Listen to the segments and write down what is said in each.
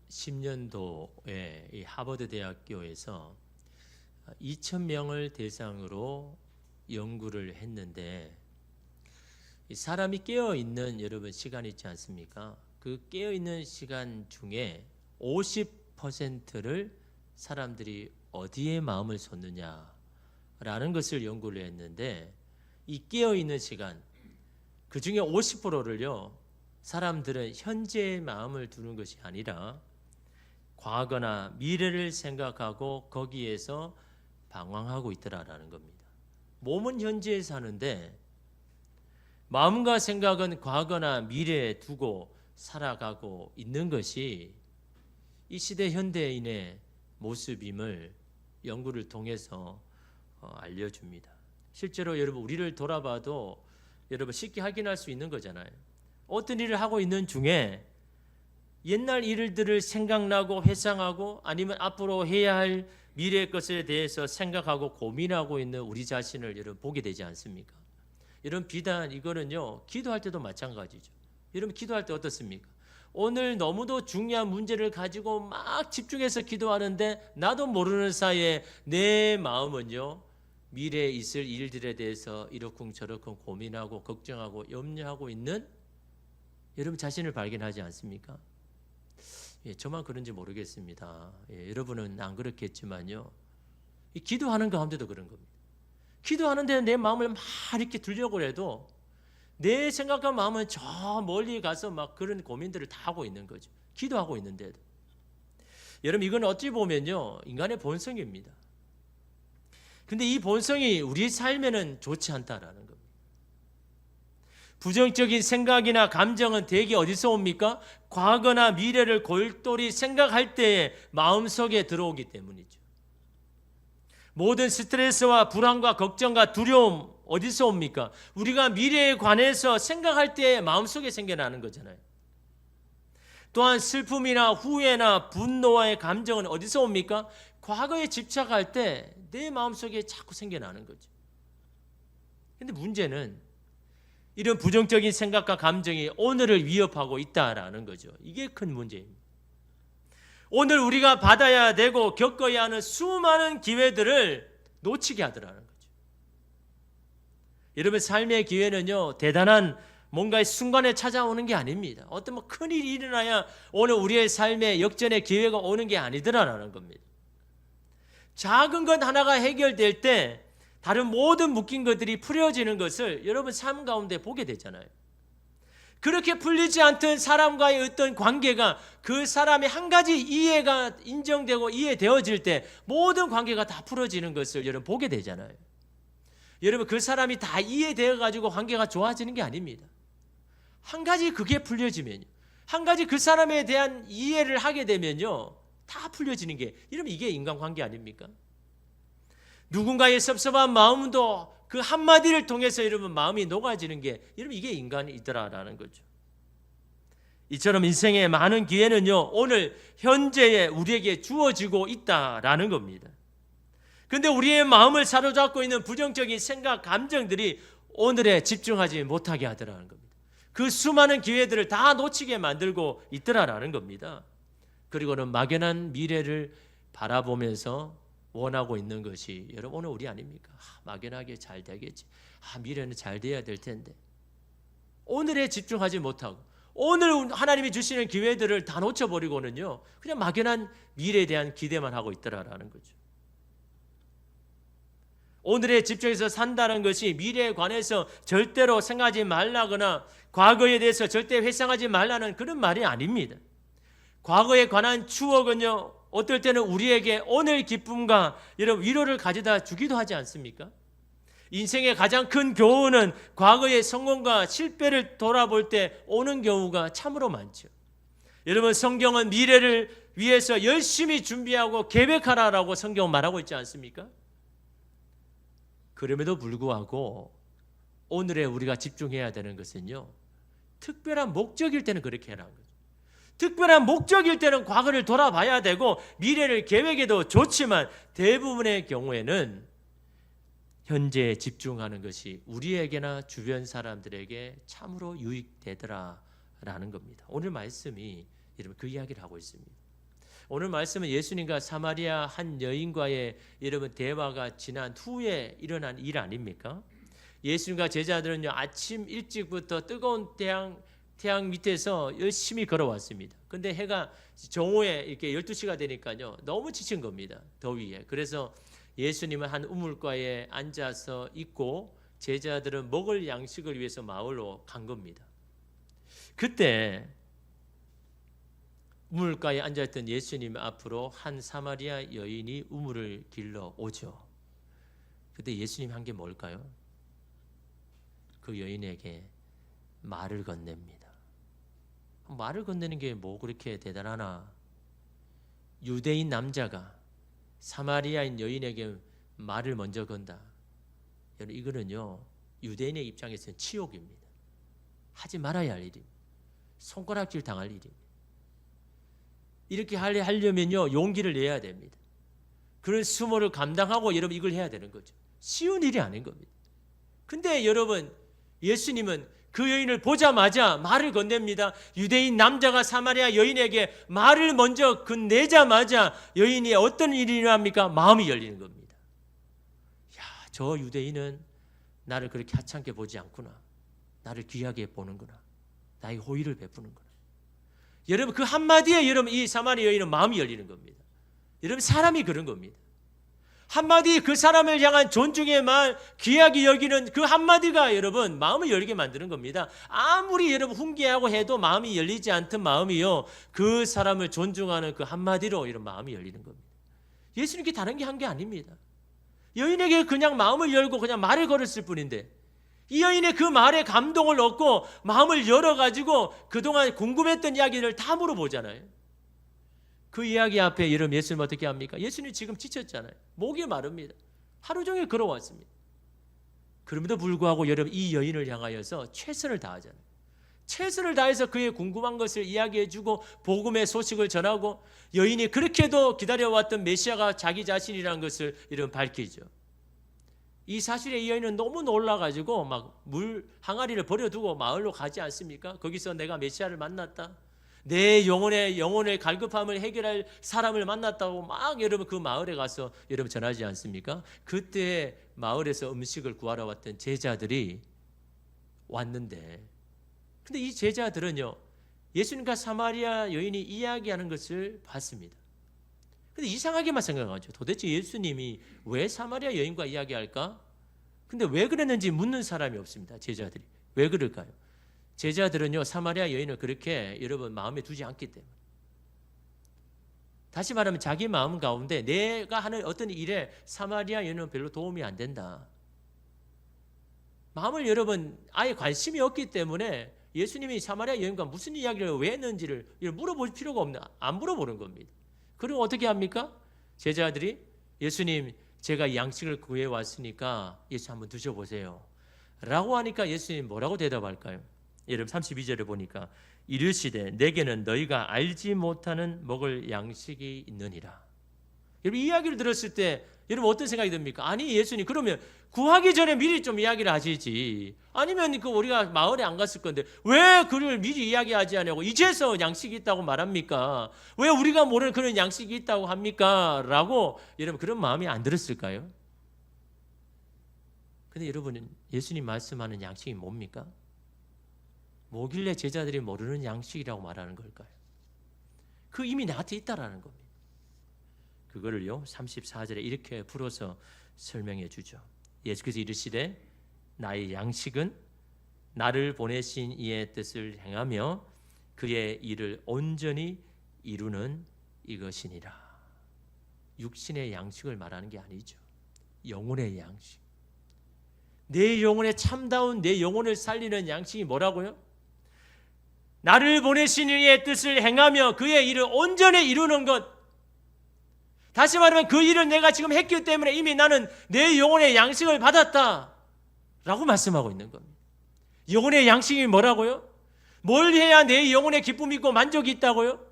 2010년도에 이 하버드 대학교에서 2,000명을 대상으로 연구를 했는데, 이 사람이 깨어 있는 여러분 시간 있지 않습니까? 그 깨어 있는 시간 중에 50%를 사람들이 어디에 마음을 쏟느냐라는 것을 연구를 했는데, 이 깨어 있는 시간 그 중에 50%를요 사람들은 현재의 마음을 두는 것이 아니라 과거나 미래를 생각하고 거기에서 방황하고 있더라라는 겁니다. 몸은 현재에 사는데 마음과 생각은 과거나 미래에 두고 살아가고 있는 것이 이 시대 현대인의 모습임을 연구를 통해서 알려줍니다. 실제로 여러분 우리를 돌아봐도 여러분 쉽게 확인할 수 있는 거잖아요. 어떤 일을 하고 있는 중에 옛날 일들을 생각나고 회상하고 아니면 앞으로 해야 할 미래의 것에 대해서 생각하고 고민하고 있는 우리 자신을 여러분 보게 되지 않습니까? 여러분 비단 이거는요 기도할 때도 마찬가지죠. 여러분 기도할 때 어떻습니까? 오늘 너무도 중요한 문제를 가지고 막 집중해서 기도하는데 나도 모르는 사이에 내 마음은요 미래에 있을 일들에 대해서 이러쿵저러쿵 고민하고 걱정하고 염려하고 있는 여러분 자신을 발견하지 않습니까? 저만 그런지 모르겠습니다. 여러분은 안 그렇겠지만요. 이 기도하는 가운데도 그런 겁니다. 기도하는데 내 마음을 막 이렇게 들려고 해도 내 생각과 마음은 저 멀리 가서 막 그런 고민들을 다 하고 있는 거죠. 기도하고 있는데도. 여러분 이건 어찌 보면요 인간의 본성입니다. 근데 이 본성이 우리 삶에는 좋지 않다라는 겁니다. 부정적인 생각이나 감정은 대개 어디서 옵니까? 과거나 미래를 골똘히 생각할 때에 마음속에 들어오기 때문이죠. 모든 스트레스와 불안과 걱정과 두려움 어디서 옵니까? 우리가 미래에 관해서 생각할 때에 마음속에 생겨나는 거잖아요. 또한 슬픔이나 후회나 분노와의 감정은 어디서 옵니까? 과거에 집착할 때 내 마음속에 자꾸 생겨나는 거죠. 근데 문제는 이런 부정적인 생각과 감정이 오늘을 위협하고 있다라는 거죠. 이게 큰 문제입니다. 오늘 우리가 받아야 되고 겪어야 하는 수많은 기회들을 놓치게 하더라는 거죠. 여러분 삶의 기회는요 대단한 뭔가의 순간에 찾아오는 게 아닙니다. 어떤 뭐 큰일이 일어나야 오늘 우리의 삶에 역전의 기회가 오는 게 아니더라라는 겁니다. 작은 것 하나가 해결될 때 다른 모든 묶인 것들이 풀어지는 것을 여러분 삶 가운데 보게 되잖아요. 그렇게 풀리지 않던 사람과의 어떤 관계가 그 사람의 한 가지 이해가 인정되고 이해되어질 때 모든 관계가 다 풀어지는 것을 여러분 보게 되잖아요. 여러분 그 사람이 다 이해되어 가지고 관계가 좋아지는 게 아닙니다. 한 가지 그게 풀려지면요. 한 가지 그 사람에 대한 이해를 하게 되면요. 다 풀려지는 게 여러분 이게 인간관계 아닙니까? 누군가의 섭섭한 마음도 그 한마디를 통해서 여러분 마음이 녹아지는 게 여러분 이게 인간이더라라는 거죠. 이처럼 인생의 많은 기회는요 오늘 현재에 우리에게 주어지고 있다라는 겁니다. 그런데 우리의 마음을 사로잡고 있는 부정적인 생각, 감정들이 오늘에 집중하지 못하게 하더라는 겁니다. 그 수많은 기회들을 다 놓치게 만들고 있더라라는 겁니다. 그리고는 막연한 미래를 바라보면서 원하고 있는 것이 여러분 오늘 우리 아닙니까? 막연하게 잘 되겠지. 미래는 잘 돼야 될 텐데. 오늘에 집중하지 못하고 오늘 하나님이 주시는 기회들을 다 놓쳐버리고는요. 그냥 막연한 미래에 대한 기대만 하고 있더라라는 거죠. 오늘에 집중해서 산다는 것이 미래에 관해서 절대로 생각하지 말라거나 과거에 대해서 절대 회상하지 말라는 그런 말이 아닙니다. 과거에 관한 추억은요. 어떨 때는 우리에게 오늘 기쁨과 여러분 위로를 가져다 주기도 하지 않습니까? 인생의 가장 큰 교훈은 과거의 성공과 실패를 돌아볼 때 오는 경우가 참으로 많죠. 여러분 성경은 미래를 위해서 열심히 준비하고 계획하라라고 성경은 말하고 있지 않습니까? 그럼에도 불구하고 오늘에 우리가 집중해야 되는 것은요. 특별한 목적일 때는 그렇게 해라는 거죠. 특별한 목적일 때는 과거를 돌아봐야 되고 미래를 계획해도 좋지만 대부분의 경우에는 현재에 집중하는 것이 우리에게나 주변 사람들에게 참으로 유익되더라라는 겁니다. 오늘 말씀이 여러분 그 이야기를 하고 있습니다. 오늘 말씀은 예수님과 사마리아 한 여인과의 여러분 대화가 지난 후에 일어난 일 아닙니까? 예수님과 제자들은요 아침 일찍부터 뜨거운 태양 밑에서 열심히 걸어왔습니다. 근데 해가 정오에 이렇게 12시가 되니까요 너무 지친 겁니다. 더위에. 그래서 예수님은 한 우물가에 앉아서 있고 제자들은 먹을 양식을 위해서 마을로 간 겁니다. 그때 우물가에 앉아있던 예수님 앞으로 한 사마리아 여인이 우물을 길러 오죠. 그때 예수님이 한 게 뭘까요? 그 여인에게 말을 건넵니다. 말을 건네는 게 뭐 그렇게 대단하나? 유대인 남자가 사마리아인 여인에게 말을 먼저 건다. 여러분 이거는요 유대인의 입장에서는 치욕입니다. 하지 말아야 할 일입니다. 손가락질 당할 일입니다. 이렇게 하려면요 용기를 내야 됩니다. 그런 수모를 감당하고 여러분 이걸 해야 되는 거죠. 쉬운 일이 아닌 겁니다. 근데 여러분 예수님은 그 여인을 보자마자 말을 건넵니다. 유대인 남자가 사마리아 여인에게 말을 먼저 건네자마자 여인이 어떤 일이 일어납니까? 마음이 열리는 겁니다. 야, 저 유대인은 나를 그렇게 하찮게 보지 않구나. 나를 귀하게 보는구나. 나의 호의를 베푸는구나. 여러분 그 한마디에 여러분 이 사마리아 여인은 마음이 열리는 겁니다. 여러분 사람이 그런 겁니다. 한마디 그 사람을 향한 존중의 말, 귀하게 여기는 그 한마디가 여러분 마음을 열게 만드는 겁니다. 아무리 여러분 훈계하고 해도 마음이 열리지 않던 마음이요 그 사람을 존중하는 그 한마디로 이런 마음이 열리는 겁니다. 예수님께 다른 게 한 게 아닙니다. 여인에게 그냥 마음을 열고 그냥 말을 걸었을 뿐인데 이 여인의 그 말에 감동을 얻고 마음을 열어가지고 그동안 궁금했던 이야기를 다 물어보잖아요. 그 이야기 앞에 여러분 예수님 어떻게 합니까? 예수님 지금 지쳤잖아요. 목이 마릅니다. 하루 종일 걸어왔습니다. 그럼에도 불구하고 여러분 이 여인을 향하여서 최선을 다하잖아요. 최선을 다해서 그의 궁금한 것을 이야기해주고 복음의 소식을 전하고 여인이 그렇게도 기다려왔던 메시아가 자기 자신이라는 것을 여러분 밝히죠. 이 사실에 이 여인은 너무 놀라가지고 막 물 항아리를 버려두고 마을로 가지 않습니까? 거기서 내가 메시아를 만났다. 내 영혼의 갈급함을 해결할 사람을 만났다고 막 여러분 그 마을에 가서 여러분 전하지 않습니까? 그때 마을에서 음식을 구하러 왔던 제자들이 왔는데 근데 이 제자들은요 예수님과 사마리아 여인이 이야기하는 것을 봤습니다. 근데 이상하게만 생각하죠. 도대체 예수님이 왜 사마리아 여인과 이야기할까? 근데 왜 그랬는지 묻는 사람이 없습니다. 제자들이. 왜 그럴까요? 제자들은요 사마리아 여인을 그렇게 여러분 마음에 두지 않기 때문에 다시 말하면 자기 마음 가운데 내가 하는 어떤 일에 사마리아 여인은 별로 도움이 안 된다. 마음을 여러분 아예 관심이 없기 때문에 예수님이 사마리아 여인과 무슨 이야기를 왜 했는지를 물어볼 필요가 없는 안 물어보는 겁니다. 그럼 어떻게 합니까? 제자들이 예수님 제가 양식을 구해왔으니까 예수 한번 드셔보세요 라고 하니까 예수님 뭐라고 대답할까요? 여러분 32절에 보니까 이르시되 내게는 너희가 알지 못하는 먹을 양식이 있느니라. 여러분 이 이야기를 들었을 때 여러분 어떤 생각이 듭니까? 아니 예수님 그러면 구하기 전에 미리 좀 이야기를 하시지. 아니면 그 우리가 마을에 안 갔을 건데 왜 그걸 미리 이야기하지 않냐고 이제서 양식이 있다고 말합니까? 왜 우리가 모르는 그런 양식이 있다고 합니까? 라고 여러분 그런 마음이 안 들었을까요? 근데 여러분은 예수님 말씀하는 양식이 뭡니까? 뭐길래 제자들이 모르는 양식이라고 말하는 걸까요? 그 이미 나한테 있다라는 겁니다. 그거를요 34절에 이렇게 풀어서 설명해 주죠. 예수께서 이르시되 나의 양식은 나를 보내신 이의 뜻을 행하며 그의 일을 온전히 이루는 이것이니라. 육신의 양식을 말하는 게 아니죠. 영혼의 양식. 내 영혼에 참다운 내 영혼을 살리는 양식이 뭐라고요? 나를 보내신 이의 뜻을 행하며 그의 일을 온전히 이루는 것. 다시 말하면 그 일을 내가 지금 했기 때문에 이미 나는 내 영혼의 양식을 받았다 라고 말씀하고 있는 겁니다. 영혼의 양식이 뭐라고요? 뭘 해야 내 영혼의 기쁨이 있고 만족이 있다고요?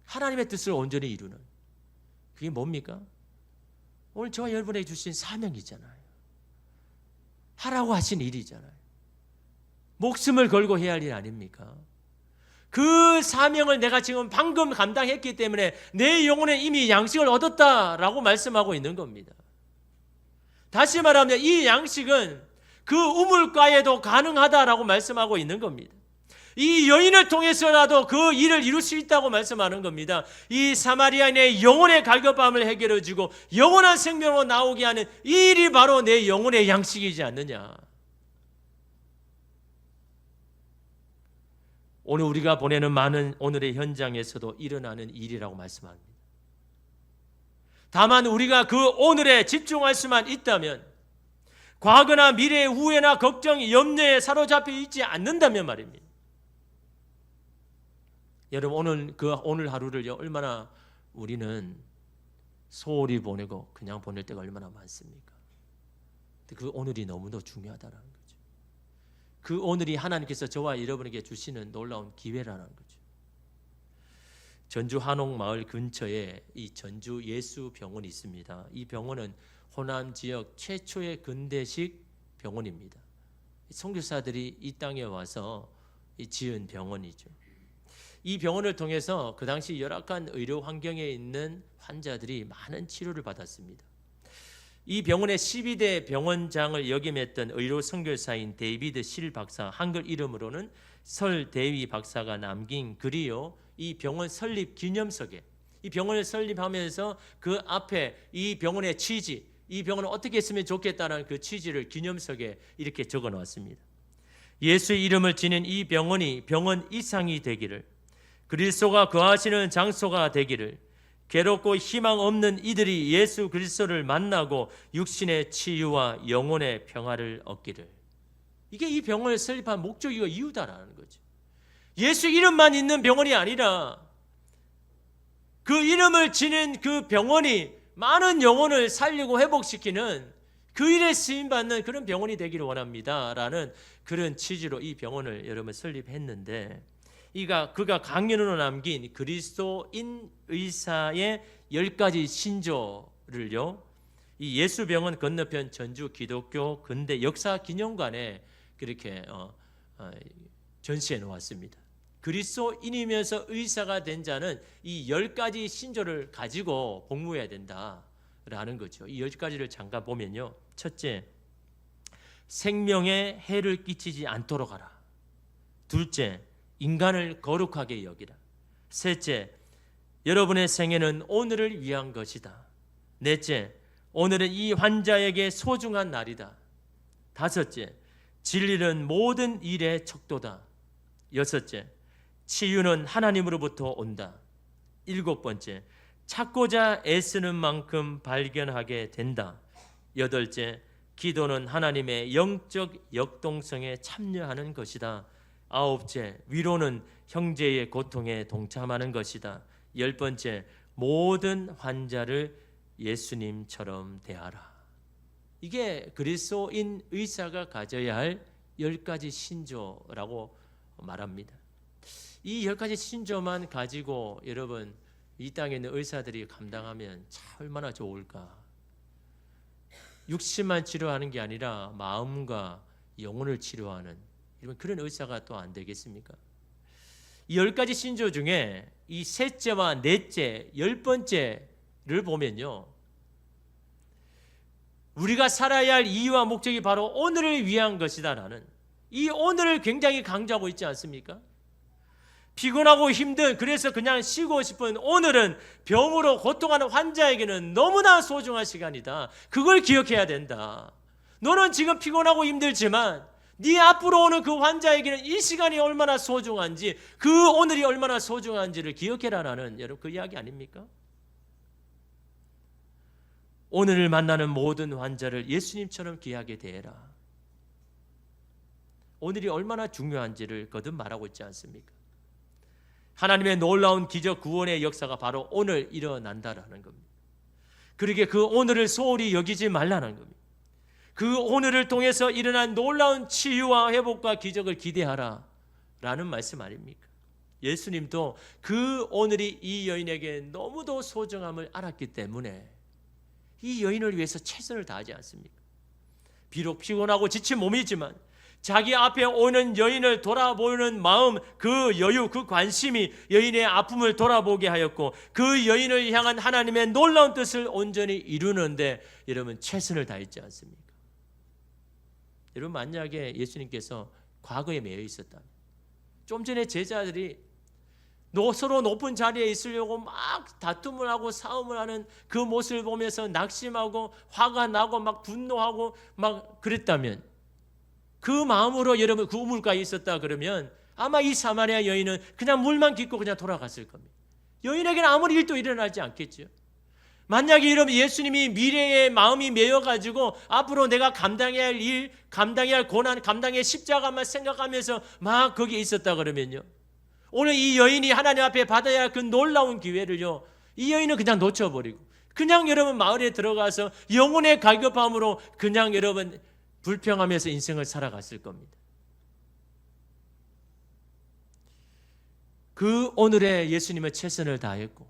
하나님의 뜻을 온전히 이루는. 그게 뭡니까? 오늘 저와 여러분에게 주신 사명이잖아요. 하라고 하신 일이잖아요. 목숨을 걸고 해야 할 일 아닙니까? 그 사명을 내가 지금 방금 감당했기 때문에 내 영혼에 이미 양식을 얻었다라고 말씀하고 있는 겁니다. 다시 말하면 이 양식은 그 우물가에도 가능하다라고 말씀하고 있는 겁니다. 이 여인을 통해서라도 그 일을 이룰 수 있다고 말씀하는 겁니다. 이 사마리아인의 영혼의 갈급함을 해결해 주고 영원한 생명으로 나오게 하는 이 일이 바로 내 영혼의 양식이지 않느냐. 오늘 우리가 보내는 많은 오늘의 현장에서도 일어나는 일이라고 말씀합니다. 다만 우리가 그 오늘에 집중할 수만 있다면, 과거나 미래의 후회나 걱정, 염려에 사로잡혀 있지 않는다면 말입니다. 여러분, 오늘 하루를 얼마나 우리는 소홀히 보내고 그냥 보낼 때가 얼마나 많습니까? 그 오늘이 너무도 중요하다는 거죠. 그 오늘이 하나님께서 저와 여러분에게 주시는 놀라운 기회라는 거죠. 전주 한옥마을 근처에 이 전주 예수병원이 있습니다. 이 병원은 호남 지역 최초의 근대식 병원입니다. 선교사들이 이 땅에 와서 지은 병원이죠. 이 병원을 통해서 그 당시 열악한 의료 환경에 있는 환자들이 많은 치료를 받았습니다. 이 병원의 12대 병원장을 역임했던 의료 선교사인 데이비드 실 박사, 한글 이름으로는 설대위 박사가 남긴 글이요, 이 병원 설립 기념석에, 이 병원을 설립하면서 그 앞에 이 병원의 취지, 이 병원을 어떻게 했으면 좋겠다는 그 취지를 기념석에 이렇게 적어 놓았습니다. 예수의 이름을 지닌 이 병원이 병원 이상이 되기를, 그리스도가 거하시는 장소가 되기를, 괴롭고 희망 없는 이들이 예수 그리스도를 만나고 육신의 치유와 영혼의 평화를 얻기를. 이게 이 병원을 설립한 목적이고 이유다라는 거죠. 예수 이름만 있는 병원이 아니라 그 이름을 지닌 그 병원이 많은 영혼을 살리고 회복시키는 그 일에 쓰임받는 그런 병원이 되기를 원합니다 라는 그런 취지로 이 병원을 여러분 설립했는데, 그가 강연으로 남긴 그리스도인 의사의 10가지 신조를요, 이 예수병원 건너편 전주 기독교 근대 역사 기념관에 그렇게 전시해 놓았습니다. 그리스도인이면서 의사가 된 자는 이 10가지 신조를 가지고 복무해야 된다라는 거죠. 이 10가지를 잠깐 보면요, 첫째, 생명에 해를 끼치지 않도록 하라. 둘째, 인간을 거룩하게 여기라. 셋째, 여러분의 생애는 오늘을 위한 것이다. 넷째, 오늘은 이 환자에게 소중한 날이다. 다섯째, 진리는 모든 일의 척도다. 여섯째, 치유는 하나님으로부터 온다. 일곱 번째, 찾고자 애쓰는 만큼 발견하게 된다. 여덟째, 기도는 하나님의 영적 역동성에 참여하는 것이다. 아홉째, 위로는 형제의 고통에 동참하는 것이다. 열 번째, 모든 환자를 예수님처럼 대하라. 이게 그리스도인 의사가 가져야 할 10가지 신조라고 말합니다. 이 10가지 신조만 가지고 여러분 이 땅에 있는 의사들이 감당하면 참 얼마나 좋을까. 육신만 치료하는 게 아니라 마음과 영혼을 치료하는 이런 그런 의사가 또 안 되겠습니까? 이 10가지 신조 중에 이 셋째와 넷째, 10번째를 보면요, 우리가 살아야 할 이유와 목적이 바로 오늘을 위한 것이다라는 이 오늘을 굉장히 강조하고 있지 않습니까? 피곤하고 힘든, 그래서 그냥 쉬고 싶은 오늘은 병으로 고통하는 환자에게는 너무나 소중한 시간이다. 그걸 기억해야 된다. 너는 지금 피곤하고 힘들지만 네 앞으로 오는 그 환자에게는 이 시간이 얼마나 소중한지, 그 오늘이 얼마나 소중한지를 기억해라라는 여러분 그 이야기 아닙니까? 오늘을 만나는 모든 환자를 예수님처럼 귀하게 대해라. 오늘이 얼마나 중요한지를 거듭 말하고 있지 않습니까? 하나님의 놀라운 기적 구원의 역사가 바로 오늘 일어난다라는 겁니다. 그러기에 그 오늘을 소홀히 여기지 말라는 겁니다. 그 오늘을 통해서 일어난 놀라운 치유와 회복과 기적을 기대하라 라는 말씀 아닙니까? 예수님도 그 오늘이 이 여인에게 너무도 소중함을 알았기 때문에 이 여인을 위해서 최선을 다하지 않습니까? 비록 피곤하고 지친 몸이지만, 자기 앞에 오는 여인을 돌아보는 마음, 그 여유, 그 관심이 여인의 아픔을 돌아보게 하였고 그 여인을 향한 하나님의 놀라운 뜻을 온전히 이루는데 여러분 최선을 다했지 않습니까? 여러분 만약에 예수님께서 과거에 매여 있었다면, 좀 전에 제자들이 서로 높은 자리에 있으려고 막 다툼을 하고 싸움을 하는 그 모습을 보면서 낙심하고 화가 나고 막 분노하고 막 그랬다면, 그 마음으로 여러분 그 우물가에 있었다 그러면 아마 이 사마리아 여인은 그냥 물만 깃고 그냥 돌아갔을 겁니다. 여인에게는 아무리 일도 일어나지 않겠죠. 만약에 여러분 예수님이 미래의 마음이 메여가지고 앞으로 내가 감당해야 할 일, 감당해야 할 고난, 감당해야 할 십자가만 생각하면서 막 거기에 있었다 그러면요, 오늘 이 여인이 하나님 앞에 받아야 할 그 놀라운 기회를요, 이 여인은 그냥 놓쳐버리고 그냥 여러분 마을에 들어가서 영혼의 갈급함으로 그냥 여러분 불평하면서 인생을 살아갔을 겁니다. 그 오늘의 예수님은 최선을 다했고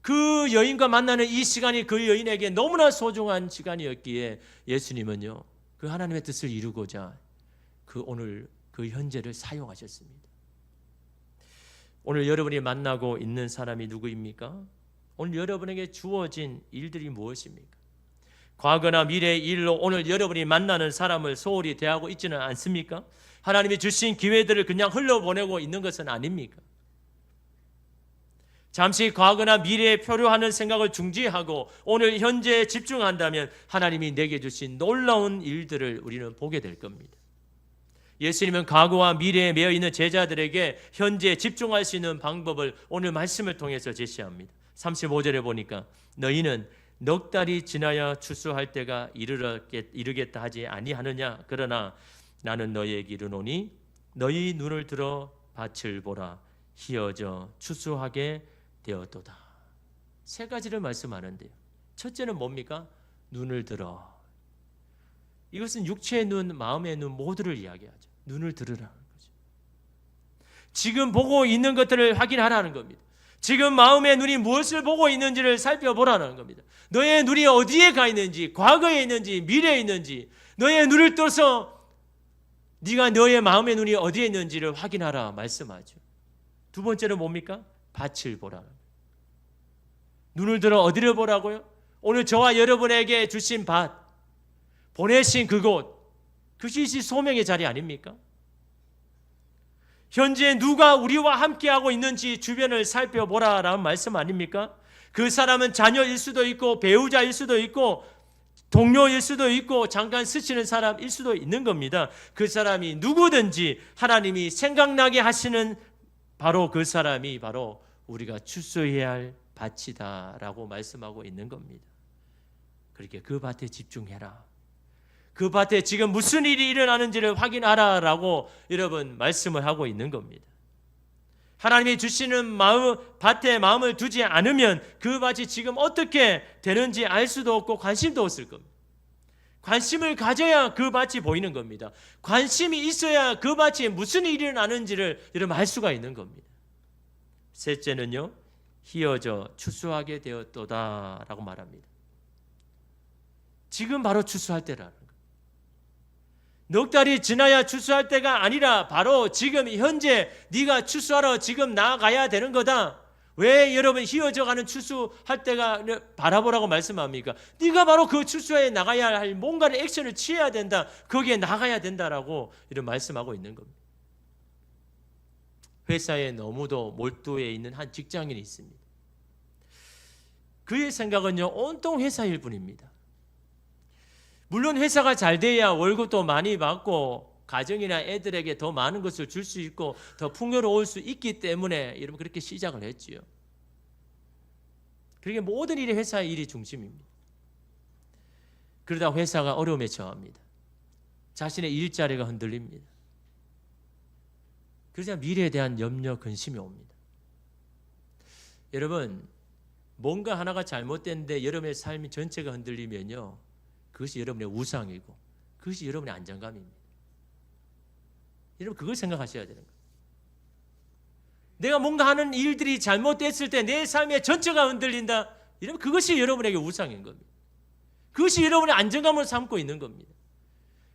그 여인과 만나는 이 시간이 그 여인에게 너무나 소중한 시간이었기에 예수님은요, 그 하나님의 뜻을 이루고자 그 오늘 그 현재를 사용하셨습니다. 오늘 여러분이 만나고 있는 사람이 누구입니까? 오늘 여러분에게 주어진 일들이 무엇입니까? 과거나 미래의 일로 오늘 여러분이 만나는 사람을 소홀히 대하고 있지는 않습니까? 하나님이 주신 기회들을 그냥 흘려보내고 있는 것은 아닙니까? 잠시 과거나 미래에 표류하는 생각을 중지하고 오늘 현재에 집중한다면 하나님이 내게 주신 놀라운 일들을 우리는 보게 될 겁니다. 예수님은 과거와 미래에 매여 있는 제자들에게 현재에 집중할 수 있는 방법을 오늘 말씀을 통해서 제시합니다. 35절에 보니까 너희는 넉 달이 지나야 추수할 때가 이르겠다 하지 아니하느냐? 그러나 나는 너희에게 이르노니 너희 눈을 들어 밭을 보라. 희어져 추수하게 되었도다. 세 가지를 말씀하는데요. 첫째는 뭡니까? 눈을 들어. 이것은 육체의 눈, 마음의 눈 모두를 이야기하죠. 눈을 들으라는 거죠. 지금 보고 있는 것들을 확인하라는 겁니다. 지금 마음의 눈이 무엇을 보고 있는지를 살펴보라는 겁니다. 너의 눈이 어디에 가 있는지, 과거에 있는지, 미래에 있는지, 너의 눈을 떠서 네가 너의 마음의 눈이 어디에 있는지를 확인하라 말씀하죠. 두 번째는 뭡니까? 밭을 보라는 거예요. 눈을 들어 어디를 보라고요? 오늘 저와 여러분에게 주신 밭, 보내신 그곳, 그것이 소명의 자리 아닙니까? 현재 누가 우리와 함께하고 있는지 주변을 살펴보라라는 말씀 아닙니까? 그 사람은 자녀일 수도 있고 배우자일 수도 있고 동료일 수도 있고 잠깐 스치는 사람일 수도 있는 겁니다. 그 사람이 누구든지 하나님이 생각나게 하시는 바로 그 사람이 바로 우리가 추수해야 할 밭이다라고 말씀하고 있는 겁니다. 그렇게 그 밭에 집중해라. 그 밭에 지금 무슨 일이 일어나는지를 확인하라라고 여러분 말씀을 하고 있는 겁니다. 하나님이 주시는 밭에 마음을 두지 않으면 그 밭이 지금 어떻게 되는지 알 수도 없고 관심도 없을 겁니다. 관심을 가져야 그 밭이 보이는 겁니다. 관심이 있어야 그 밭에 무슨 일이 일어나는지를 여러분 알 수가 있는 겁니다. 셋째는요, 희어져 추수하게 되었도다라고 말합니다. 지금 바로 추수할 때라는 거예요. 넉 달이 지나야 추수할 때가 아니라 바로 지금 현재 네가 추수하러 지금 나아가야 되는 거다. 왜 여러분 희어져가는 추수할 때가 바라보라고 말씀합니까? 네가 바로 그 추수에 나가야 할 뭔가를 액션을 취해야 된다. 거기에 나가야 된다라고 이런 말씀하고 있는 겁니다. 회사에 너무도 몰두해 있는 한 직장인이 있습니다. 그의 생각은요, 온통 회사 일뿐입니다. 물론 회사가 잘 돼야 월급도 많이 받고 가정이나 애들에게 더 많은 것을 줄 수 있고 더 풍요로울 수 있기 때문에 여러분 그렇게 시작을 했지요. 그러니까 모든 일이 회사의 일이 중심입니다. 그러다 회사가 어려움에 처합니다. 자신의 일자리가 흔들립니다. 그러자 미래에 대한 염려, 근심이 옵니다. 여러분, 뭔가 하나가 잘못됐는데 여러분의 삶이 전체가 흔들리면요, 그것이 여러분의 우상이고 그것이 여러분의 안정감입니다. 여러분 그걸 생각하셔야 되는 거예요. 내가 뭔가 하는 일들이 잘못됐을 때 내 삶의 전체가 흔들린다. 여러분 그것이 여러분에게 우상인 겁니다. 그것이 여러분의 안정감을 삼고 있는 겁니다.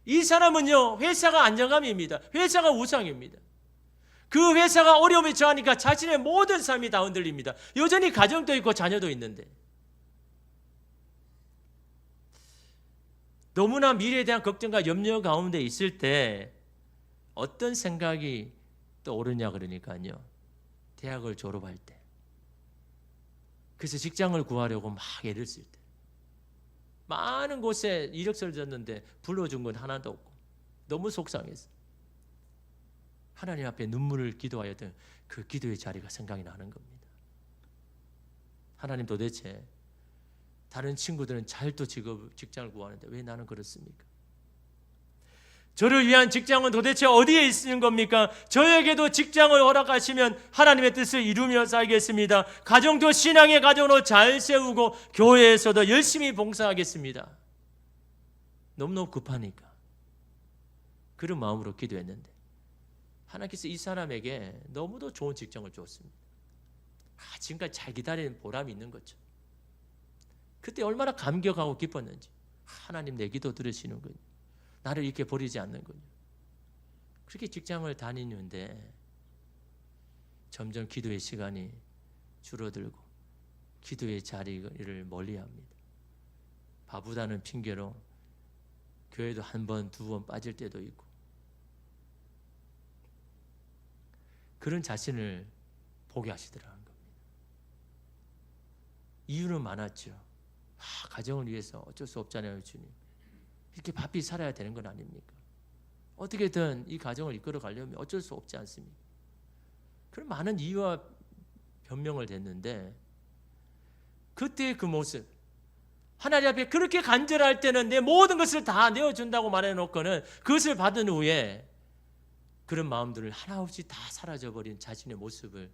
이 사람은요, 회사가 안정감입니다. 회사가 우상입니다. 그 회사가 어려움에 처하니까 자신의 모든 삶이 다 흔들립니다. 여전히 가정도 있고 자녀도 있는데 너무나 미래에 대한 걱정과 염려 가운데 있을 때 어떤 생각이 떠오르냐 그러니까요, 대학을 졸업할 때, 그래서 직장을 구하려고 막 애를 쓸 때, 많은 곳에 이력서를 줬는데 불러준 건 하나도 없고 너무 속상해서 하나님 앞에 눈물을 기도하였던 그 기도의 자리가 생각이 나는 겁니다. 하나님, 도대체 다른 친구들은 잘도 직장을 구하는데 왜 나는 그렇습니까? 저를 위한 직장은 도대체 어디에 있는 겁니까? 저에게도 직장을 허락하시면 하나님의 뜻을 이루며 살겠습니다. 가정도 신앙의 가정으로 잘 세우고 교회에서도 열심히 봉사하겠습니다. 너무너무 급하니까 그런 마음으로 기도했는데 하나님께서 이 사람에게 너무도 좋은 직장을 주었습니다. 지금까지 잘 기다리는 보람이 있는 거죠. 그때 얼마나 감격하고 기뻤는지. 하나님, 내 기도 들으시는군요. 나를 이렇게 버리지 않는군요. 그렇게 직장을 다니는데 점점 기도의 시간이 줄어들고 기도의 자리를 멀리합니다. 바쁘다는 핑계로 교회도 한 번, 두 번 빠질 때도 있고, 그런 자신을 보게 하시더라는 겁니다. 이유는 많았죠. 가정을 위해서 어쩔 수 없잖아요, 주님. 이렇게 바삐 살아야 되는 건 아닙니까? 어떻게든 이 가정을 이끌어 가려면 어쩔 수 없지 않습니까? 그런 많은 이유와 변명을 댔는데 그때의 그 모습, 하나님 앞에 그렇게 간절할 때는 내 모든 것을 다 내어준다고 말해놓고는 그것을 받은 후에 그런 마음들을 하나 없이 다 사라져버린 자신의 모습을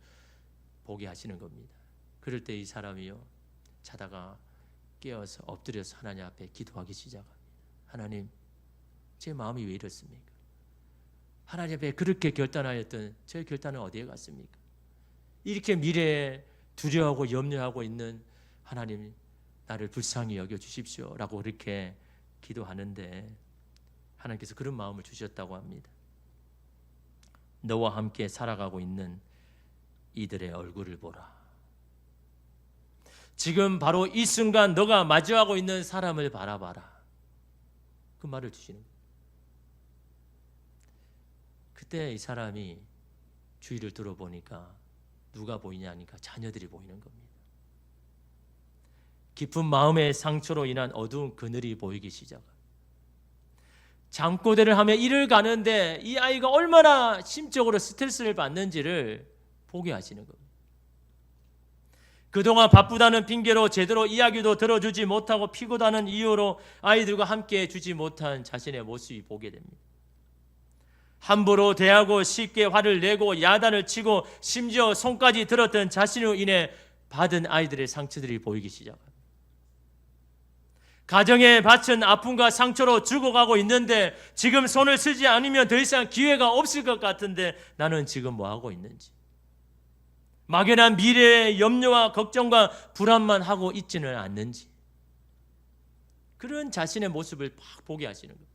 보게 하시는 겁니다. 그럴 때 이 사람이요, 자다가 깨어서 엎드려서 하나님 앞에 기도하기 시작합니다. 하나님, 제 마음이 왜 이렇습니까? 하나님 앞에 그렇게 결단하였던 저의 결단은 어디에 갔습니까? 이렇게 미래에 두려워하고 염려하고 있는 하나님, 나를 불쌍히 여겨주십시오 라고 그렇게 기도하는데 하나님께서 그런 마음을 주셨다고 합니다. 너와 함께 살아가고 있는 이들의 얼굴을 보라. 지금 바로 이 순간 너가 마주하고 있는 사람을 바라봐라. 그 말을 주시는 거예요. 그때 이 사람이 주위를 둘러보니까 누가 보이냐 하니까 자녀들이 보이는 겁니다. 깊은 마음의 상처로 인한 어두운 그늘이 보이기 시작합니다. 잠꼬대를 하며 일을 가는데 이 아이가 얼마나 심적으로 스트레스를 받는지를 보게 하시는 겁니다. 그동안 바쁘다는 핑계로 제대로 이야기도 들어주지 못하고 피곤하는 이유로 아이들과 함께 주지 못한 자신의 모습이 보게 됩니다. 함부로 대하고 쉽게 화를 내고 야단을 치고 심지어 손까지 들었던 자신으로 인해 받은 아이들의 상처들이 보이기 시작합니다. 가정의 밭은 아픔과 상처로 죽어가고 있는데 지금 손을 쓰지 않으면 더 이상 기회가 없을 것 같은데 나는 지금 뭐 하고 있는지, 막연한 미래의 염려와 걱정과 불안만 하고 있지는 않는지, 그런 자신의 모습을 팍 보게 하시는 거예요.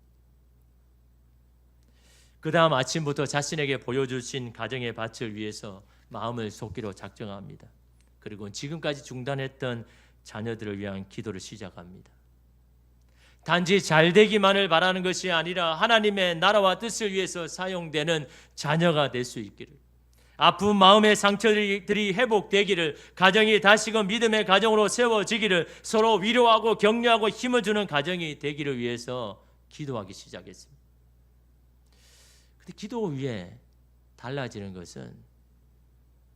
그 다음 아침부터 자신에게 보여주신 가정의 밭을 위해서 마음을 쏟기로 작정합니다. 그리고 지금까지 중단했던 자녀들을 위한 기도를 시작합니다. 단지 잘되기만을 바라는 것이 아니라 하나님의 나라와 뜻을 위해서 사용되는 자녀가 될 수 있기를, 아픈 마음의 상처들이 회복되기를, 가정이 다시금 믿음의 가정으로 세워지기를, 서로 위로하고 격려하고 힘을 주는 가정이 되기를 위해서 기도하기 시작했습니다. 근데 기도 위에 달라지는 것은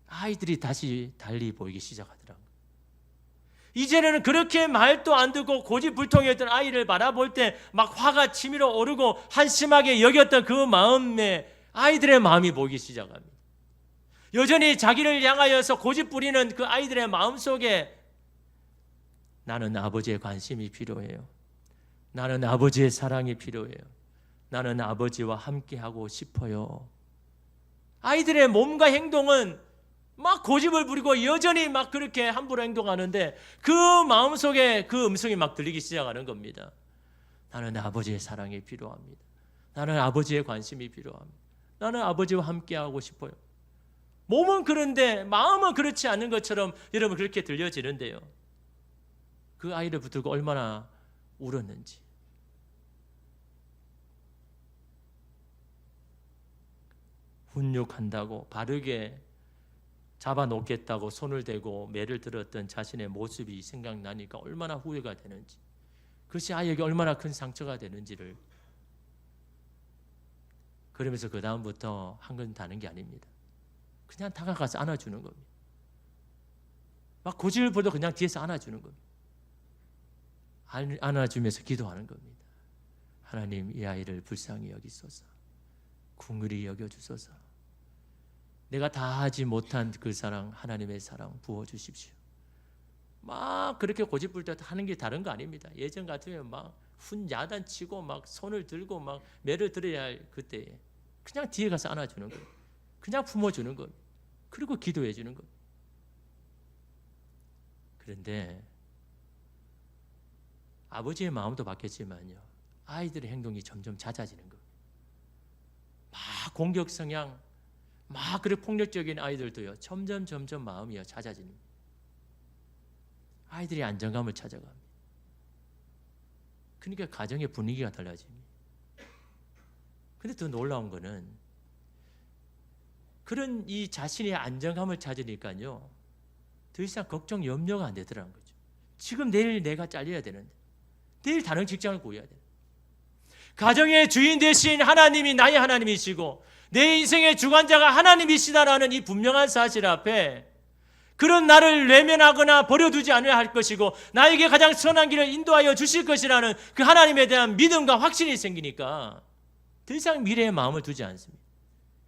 아이들이 다시 달리 보이기 시작하더라고요. 이제는 그렇게 말도 안 듣고 고집불통이었던 아이를 바라볼 때 막 화가 치밀어 오르고 한심하게 여겼던 그 마음에 아이들의 마음이 보이기 시작합니다. 여전히 자기를 향하여서 고집 부리는 그 아이들의 마음속에 나는 아버지의 관심이 필요해요. 나는 아버지의 사랑이 필요해요. 나는 아버지와 함께하고 싶어요. 아이들의 몸과 행동은 막 고집을 부리고 여전히 막 그렇게 함부로 행동하는데 그 마음속에 그 음성이 막 들리기 시작하는 겁니다. 나는 아버지의 사랑이 필요합니다. 나는 아버지의 관심이 필요합니다. 나는 아버지와 함께하고 싶어요. 몸은 그런데 마음은 그렇지 않은 것처럼 여러분 그렇게 들려지는데요. 그 아이를 붙들고 얼마나 울었는지. 훈육한다고 바르게 잡아놓겠다고 손을 대고 매를 들었던 자신의 모습이 생각나니까 얼마나 후회가 되는지, 그것이 아이에게 얼마나 큰 상처가 되는지를, 그러면서 그 다음부터 한 건 다른 게 아닙니다. 그냥 다가가서 안아주는 겁니다. 막 고집을 그냥 뒤에서 안아주는 겁니다. 안아주면서 기도하는 겁니다. 하나님, 이 아이를 불쌍히 여기소서, 긍휼히 여겨주소서. 내가 다 하지 못한 그 사랑, 하나님의 사랑 부어주십시오. 막 그렇게 고집부릴 때 하는 게 다른 거 아닙니다. 예전 같으면 막 야단치고 막 손을 들고 막 매를 들어야 할 그때에 그냥 뒤에 가서 안아주는 거예요. 그냥 품어주는 거예요. 그리고 기도해 주는 거예요. 그런데 아버지의 마음도 바뀌었지만요, 아이들의 행동이 점점 잦아지는 거예요. 막 공격 성향, 막 그렇게 폭력적인 아이들도요, 점점 마음이 잦아지는 거예요. 아이들이 안정감을 찾아갑니다. 그러니까 가정의 분위기가 달라집니다. 근데 더 놀라운 거는 그런 이 자신의 안정감을 찾으니까요, 더 이상 걱정, 염려가 안 되더라는 거죠. 지금 내일 내가 잘려야 되는데, 내일 다른 직장을 구해야 되는데, 가정의 주인 되신 하나님이 나의 하나님이시고 내 인생의 주관자가 하나님이시다라는 이 분명한 사실 앞에 그런 나를 외면하거나 버려두지 않으려 할 것이고 나에게 가장 선한 길을 인도하여 주실 것이라는 그 하나님에 대한 믿음과 확신이 생기니까 더 이상 미래에 마음을 두지 않습니다.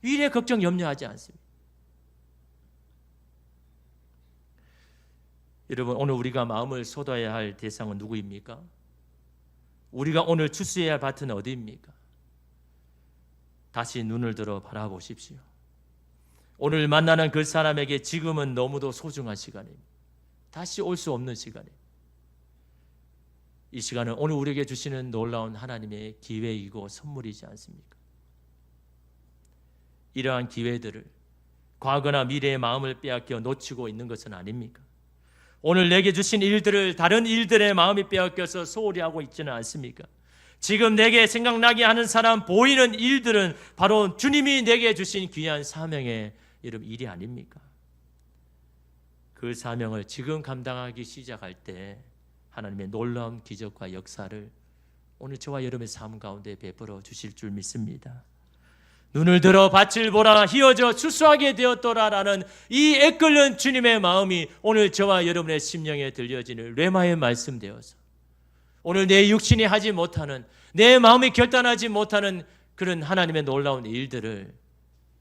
미래 걱정, 염려하지 않습니다. 여러분, 오늘 우리가 마음을 쏟아야 할 대상은 누구입니까? 우리가 오늘 추수해야 할 밭은 어디입니까? 다시 눈을 들어 바라보십시오. 오늘 만나는 그 사람에게 지금은 너무도 소중한 시간입니다. 다시 올 수 없는 시간입니다. 이 시간은 오늘 우리에게 주시는 놀라운 하나님의 기회이고 선물이지 않습니까? 이러한 기회들을 과거나 미래의 마음을 빼앗겨 놓치고 있는 것은 아닙니까? 오늘 내게 주신 일들을 다른 일들의 마음이 빼앗겨서 소홀히 하고 있지는 않습니까? 지금 내게 생각나게 하는 사람, 보이는 일들은 바로 주님이 내게 주신 귀한 사명의 일이 아닙니까? 그 사명을 지금 감당하기 시작할 때 하나님의 놀라운 기적과 역사를 오늘 저와 여러분의 삶 가운데 베풀어 주실 줄 믿습니다. 눈을 들어 밭을 보라, 희어져 추수하게 되었더라라는 이 애끓는 주님의 마음이 오늘 저와 여러분의 심령에 들려지는 레마의 말씀 되어서 오늘 내 육신이 하지 못하는, 내 마음이 결단하지 못하는 그런 하나님의 놀라운 일들을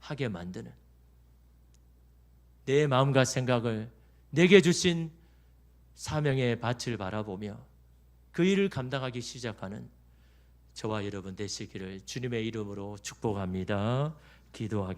하게 만드는, 내 마음과 생각을 내게 주신 사명의 밭을 바라보며 그 일을 감당하기 시작하는 저와 여러분 되시기를 주님의 이름으로 축복합니다. 기도하겠습니다.